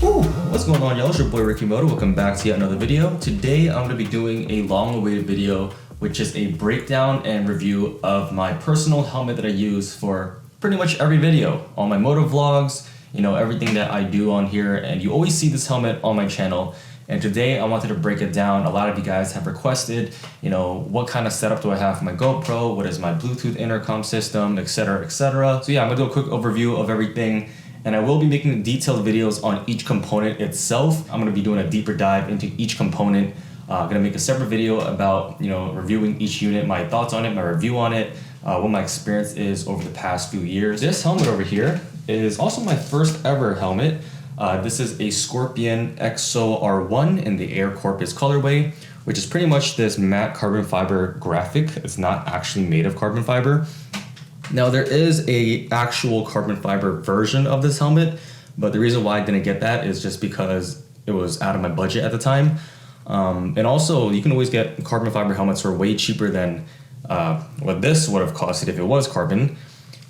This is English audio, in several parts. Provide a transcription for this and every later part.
Woo! What's going on, y'all? It's your boy RickyMoto. Welcome back to yet another video. Today I'm going to be doing a long-awaited video, which is a breakdown and review of my personal helmet that I use for pretty much every video. All my motovlogs, everything that I do on here, and you always see this helmet on my channel. And today I wanted to break it down. A lot of you guys have requested, what kind of setup do I have for my GoPro? What is my Bluetooth intercom system, etc., etc. So yeah, I'm going to do a quick overview of everything. And I will be making detailed videos on each component itself. I'm going to be doing a deeper dive into each component. I'm going to make a separate video about, reviewing each unit, my thoughts on it, my review on it, what my experience is over the past few years. This helmet over here is also my first ever helmet. This is a Scorpion XO R1 in the Air Corpus colorway, which is pretty much this matte carbon fiber graphic. It's not actually made of carbon fiber. Now there is a actual carbon fiber version of this helmet, but the reason why I didn't get that is just because it was out of my budget at the time. And also you can always get carbon fiber helmets for way cheaper than what this would have costed if it was carbon.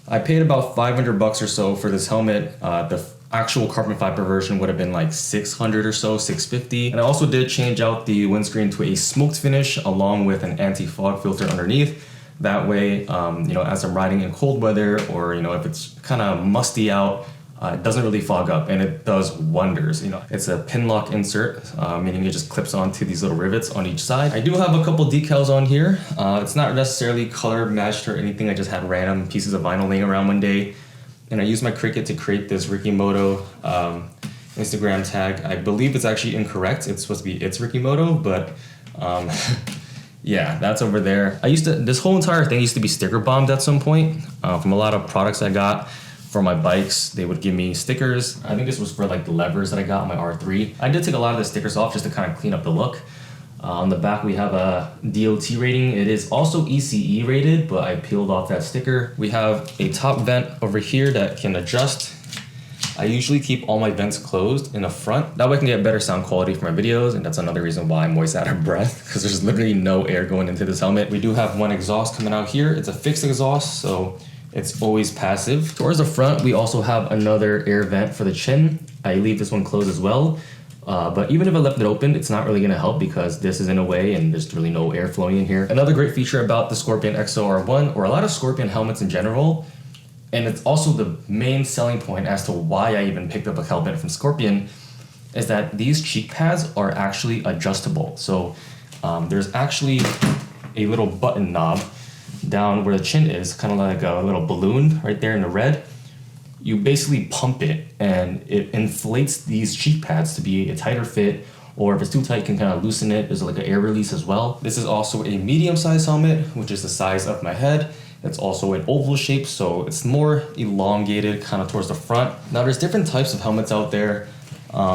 I paid about $500 or so for this helmet. The actual carbon fiber version would have been like $600 or so, $650. And I also did change out the windscreen to a smoked finish along with an anti-fog filter underneath. That way, as I'm riding in cold weather or, if it's kind of musty out, it doesn't really fog up, and it does wonders. It's a pin lock insert, meaning it just clips onto these little rivets on each side. I do have a couple decals on here. It's not necessarily color matched or anything. I just had random pieces of vinyl laying around one day, and I used my Cricut to create this RickyMoto Instagram tag. I believe it's actually incorrect. It's supposed to be It's RickyMoto, but yeah, that's over there. This whole entire thing used to be sticker bombed at some point from a lot of products I got for my bikes. They would give me stickers. I think this was for like the levers that I got on my R3. I did take a lot of the stickers off just to kind of clean up the look. On the back we have a DOT rating. It is also ECE rated, but I peeled off that sticker. We have a top vent over here that can adjust. I usually keep all my vents closed in the front. That way I can get better sound quality for my videos, and that's another reason why I'm always out of breath, because there's literally no air going into this helmet. We do have one exhaust coming out here. It's a fixed exhaust, so it's always passive. Towards the front, we also have another air vent for the chin. I leave this one closed as well, but even if I left it open, it's not really gonna help because this is in a way and there's really no air flowing in here. Another great feature about the Scorpion XO R1, or a lot of Scorpion helmets in general, and it's also the main selling point as to why I even picked up a helmet from Scorpion, is that these cheek pads are actually adjustable. So there's actually a little button knob down where the chin is, kind of like a little balloon right there in the red. You basically pump it and it inflates these cheek pads to be a tighter fit, or if it's too tight, you can kind of loosen it. There's like an air release as well. This is also a medium-sized helmet, which is the size of my head. It's also an oval shape, so it's more elongated kind of towards the front. Now there's different types of helmets out there.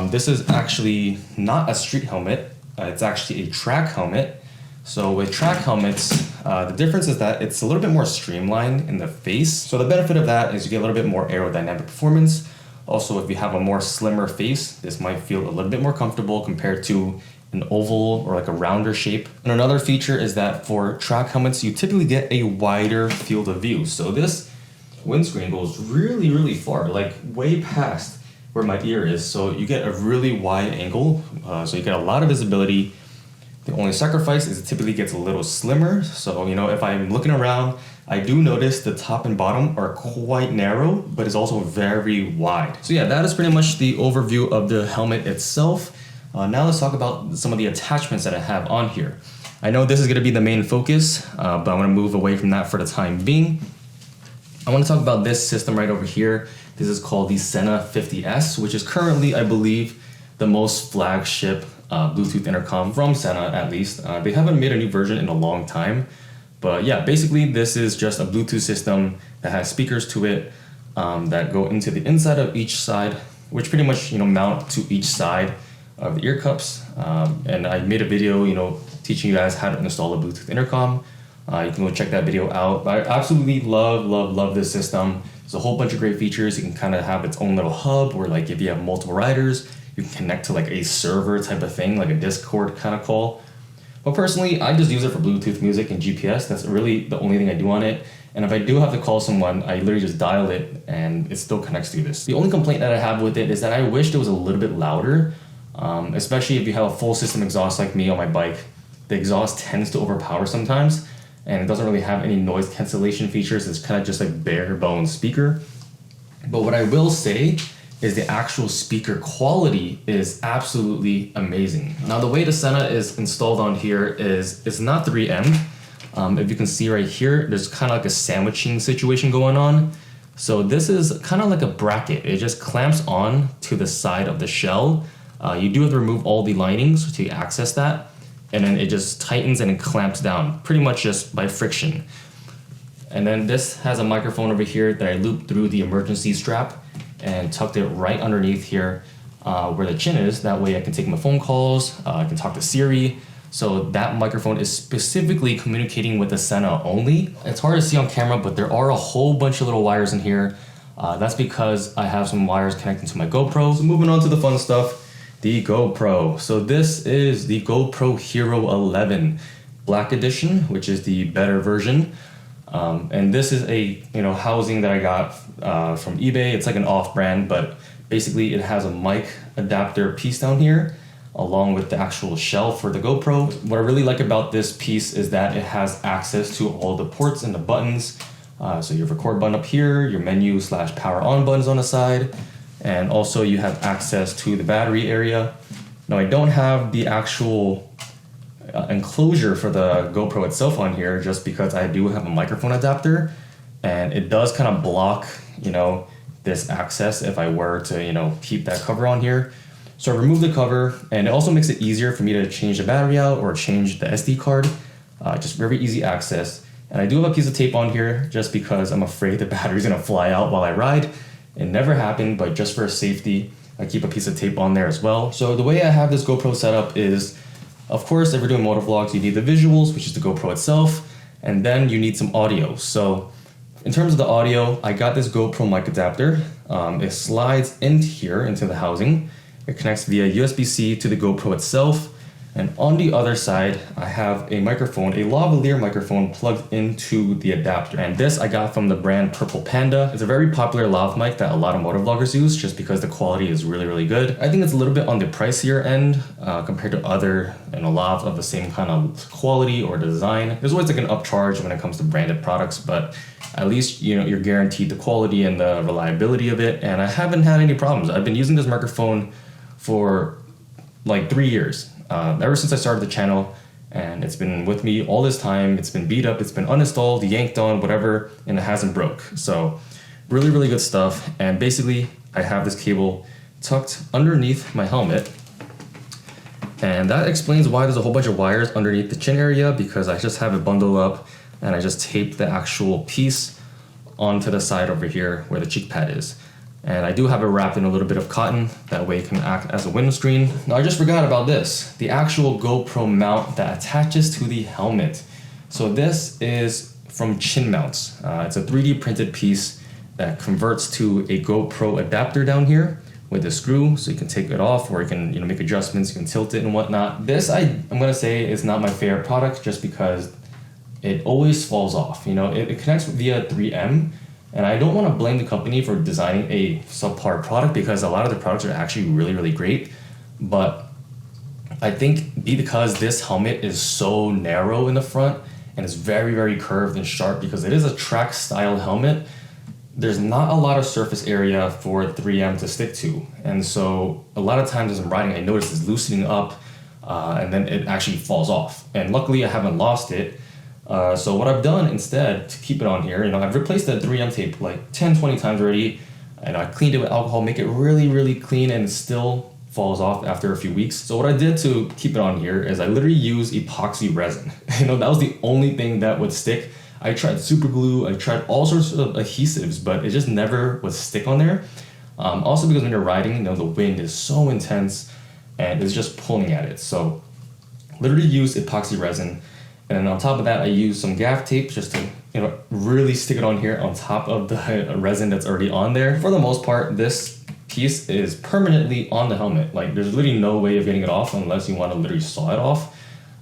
This is actually not a street helmet. It's actually a track helmet. So with track helmets, the difference is that it's a little bit more streamlined in the face. So the benefit of that is you get a little bit more aerodynamic performance. Also, if you have a more slimmer face, this might feel a little bit more comfortable compared to an oval or like a rounder shape. And another feature is that for track helmets, you typically get a wider field of view. So this windscreen goes really, really far, like way past where my ear is. So you get a really wide angle. So you get a lot of visibility. The only sacrifice is it typically gets a little slimmer. So, if I'm looking around, I do notice the top and bottom are quite narrow, but it's also very wide. So yeah, that is pretty much the overview of the helmet itself. Now let's talk about some of the attachments that I have on here. I know this is going to be the main focus, but I'm going to move away from that for the time being. I want to talk about this system right over here. This is called the Sena 50S, which is currently, I believe, the most flagship Bluetooth intercom from Sena, at least. They haven't made a new version in a long time. But yeah, basically this is just a Bluetooth system that has speakers to it that go into the inside of each side, which pretty much mount to each side of the ear cups. And I made a video teaching you guys how to install a Bluetooth intercom. You can go check that video out. But I absolutely love this system. There's a whole bunch of great features. You can kind of have its own little hub where, like, if you have multiple riders, you can connect to like a server type of thing, like a Discord kind of call. But personally, I just use it for Bluetooth music and GPS. That's really the only thing I do on it. And if I do have to call someone, I literally just dial it and it still connects to this. The only complaint that I have with it is that I wish it was a little bit louder, especially if you have a full system exhaust like me on my bike. The exhaust tends to overpower sometimes, and it doesn't really have any noise cancellation features. It's kind of just like bare bones speaker. But what I will say is the actual speaker quality is absolutely amazing. Now the way the Senna is installed on here is it's not 3M. If you can see right here, there's kind of like a sandwiching situation going on. So this is kind of like a bracket. It just clamps on to the side of the shell. You do have to remove all the linings to access that. And then it just tightens and it clamps down pretty much just by friction. And then this has a microphone over here that I looped through the emergency strap and tucked it right underneath here where the chin is. That way I can take my phone calls, I can talk to Siri. So that microphone is specifically communicating with the Senna only. It's hard to see on camera, but there are a whole bunch of little wires in here. That's because I have some wires connecting to my GoPro. So moving on to the fun stuff. The GoPro. So this is the GoPro Hero 11 Black Edition, which is the better version. And this is a housing that I got from eBay. It's like an off-brand, but basically it has a mic adapter piece down here, along with the actual shell for the GoPro. What I really like about this piece is that it has access to all the ports and the buttons. So your record button up here, your menu / power on buttons on the side. And also you have access to the battery area. Now I don't have the actual enclosure for the GoPro itself on here just because I do have a microphone adapter and it does kind of block, this access if I were to, keep that cover on here. So I removed the cover and it also makes it easier for me to change the battery out or change the SD card. Just very easy access. And I do have a piece of tape on here just because I'm afraid the battery's gonna fly out while I ride. It never happened, but just for safety, I keep a piece of tape on there as well. So the way I have this GoPro set up is, of course, if you're doing motovlogs, you need the visuals, which is the GoPro itself, and then you need some audio. So in terms of the audio, I got this GoPro mic adapter. It slides into here, into the housing. It connects via USB-C to the GoPro itself. And on the other side, I have a microphone, a lavalier microphone plugged into the adapter. And this I got from the brand Purple Panda. It's a very popular lav mic that a lot of motovloggers use just because the quality is really, really good. I think it's a little bit on the pricier end compared to other lavs of the same kind of quality or design. There's always like an upcharge when it comes to branded products, but at least you're guaranteed the quality and the reliability of it. And I haven't had any problems. I've been using this microphone for like 3 years. Ever since I started the channel, and it's been with me all this time. It's been beat up, it's been uninstalled, yanked on, whatever, and it hasn't broke. So really, really good stuff. And basically I have this cable tucked underneath my helmet, and that explains why there's a whole bunch of wires underneath the chin area, because I just have it bundled up and I just taped the actual piece onto the side over here where the cheek pad is. And I do have it wrapped in a little bit of cotton, that way it can act as a windscreen. Now I just forgot about this, the actual GoPro mount that attaches to the helmet. So this is from Chin Mounts. It's a 3D printed piece that converts to a GoPro adapter down here with a screw, so you can take it off or you can make adjustments, you can tilt it and whatnot. This I'm gonna say is not my favorite product just because it always falls off. It connects via 3M. And I don't want to blame the company for designing a subpar product because a lot of the products are actually really, really great. But I think because this helmet is so narrow in the front and it's very, very curved and sharp because it is a track style helmet, there's not a lot of surface area for 3M to stick to. And so a lot of times as I'm riding, I notice it's loosening up and then it actually falls off. And luckily I haven't lost it. So what I've done instead to keep it on here, I've replaced the 3M tape like 10, 20 times already, and I cleaned it with alcohol, make it really, really clean, and it still falls off after a few weeks. So what I did to keep it on here is I literally used epoxy resin. That was the only thing that would stick. I tried super glue, I tried all sorts of adhesives, but it just never would stick on there. Also because when you're riding, the wind is so intense and it's just pulling at it. So literally use epoxy resin. And then on top of that, I used some gaff tape just to, really stick it on here on top of the resin that's already on there. For the most part, this piece is permanently on the helmet. Like there's literally no way of getting it off unless you want to literally saw it off.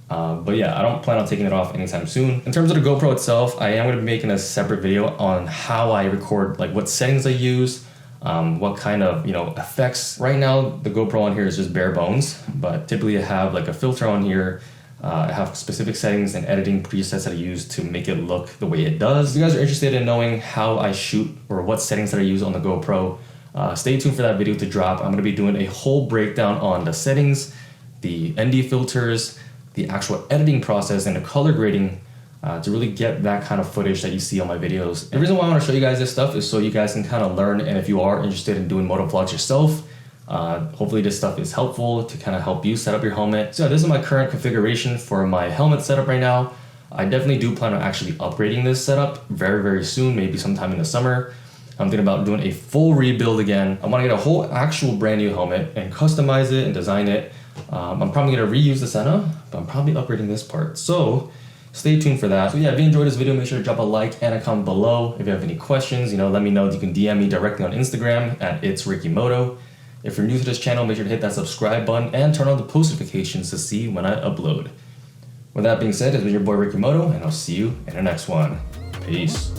But yeah, I don't plan on taking it off anytime soon. In terms of the GoPro itself, I am going to be making a separate video on how I record, like what settings I use, what kind of, effects. Right now, the GoPro on here is just bare bones, but typically I have like a filter on here. I have specific settings and editing presets that I use to make it look the way it does. If you guys are interested in knowing how I shoot or what settings that I use on the GoPro, stay tuned for that video to drop. I'm going to be doing a whole breakdown on the settings, the ND filters, the actual editing process, and the color grading to really get that kind of footage that you see on my videos. The reason why I want to show you guys this stuff is so you guys can kind of learn, and if you are interested in doing moto vlogs yourself, hopefully this stuff is helpful to kind of help you set up your helmet. So this is my current configuration for my helmet setup right now. I definitely do plan on actually upgrading this setup very, very soon, maybe sometime in the summer. I'm thinking about doing a full rebuild again. I want to get a whole actual brand new helmet and customize it and design it. I'm probably going to reuse the Senna, but I'm probably upgrading this part. So stay tuned for that. So yeah, if you enjoyed this video, make sure to drop a like and a comment below. If you have any questions, let me know. You can DM me directly on Instagram at itsRickyMoto. If you're new to this channel, make sure to hit that subscribe button and turn on the post notifications to see when I upload. With that being said, this is your boy RickyMoto, and I'll see you in the next one. Peace.